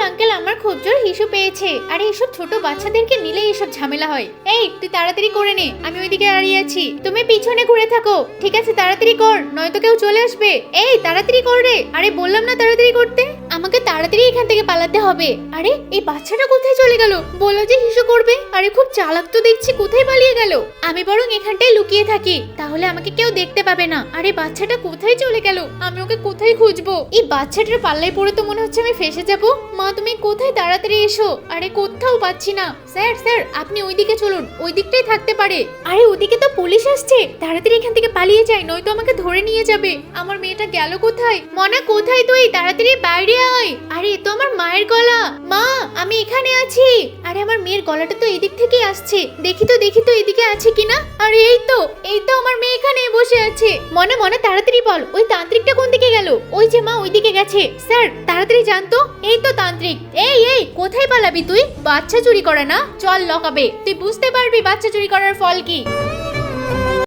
Uncle আমার খুব জোর হিসু পেয়েছে। আরে এসব ছোট বাচ্চাদেরকে নিলে এসব ঝামেলা হয়। এই তুই তাড়াতাড়ি করে নে, আমি ওইদিকে দাঁড়িয়ে আছি, তুমি পিছনে ঘুরে থাকো। ঠিক আছে তাড়াতাড়ি কর, নয়তো কেউ চলে আসবে। এই তাড়াতাড়ি কর রে। আরে বললাম না তাড়াতাড়ি করতে। আমাকে তাড়াতাড়ি এখান থেকে পালাতে হবে। আরে এই বাচ্চাটা কোথায় চলে গেল? বললো যে হিসু করবে। আরে খুব চালাক তো দেখছি, কোথায় পালিয়ে গেল? আমি বরং এখানটায় লুকিয়ে থাকি, তাহলে আমাকে কেউ দেখতে পাবে না। আরে বাচ্চাটা কোথায় চলে গেল? আমি ওকে কোথায় খুঁজবো? এই বাচ্চাটার পাল্লায় পড়ে তো মনে হচ্ছে আমি ফেসে যাব। মা তুমি কোথায়? তাড়াতাড়ি এসো। আরে কোথাও পাচ্ছি না। স্যার স্যার আপনি ওইদিকে চলুন, ওই দিকটাই থাকতে পারে। আরে ওদিকে তো পুলিশ আসছে, তাড়াতাড়ি এখান থেকে পালিয়ে যাই, নয়তো আমাকে ধরে নিয়ে যাবে। আমার মেয়েটা গেল কোথায়? মনা কোথায় তুই? তাড়াতাড়ি বাইরে আয়। আরে এ তো আমার মায়ের গলা। মা আমি এখানে আছি। আরে আমার মেয়ের গলাটা তো এদিক থেকে আসছে, দেখি তো এদিকে আছে কিনা। আরে এই তো আমার মেয়ে এখানে বসে আছে। মনে মনে তাড়াতাড়ি বল, ওই তান্ত্রিকটা কোন দিকে গেল? ওই যে মা ওইদিকে গেছে। স্যার তাড়াতাড়ি জানতো। এই তো তান্ত্রিক। এই কোথায় পালাবি তুই? বাচ্চা চুরি করে না, চল লকাবে, তুই বুঝতে পারবি বাচ্চা চুরি করার ফল কি।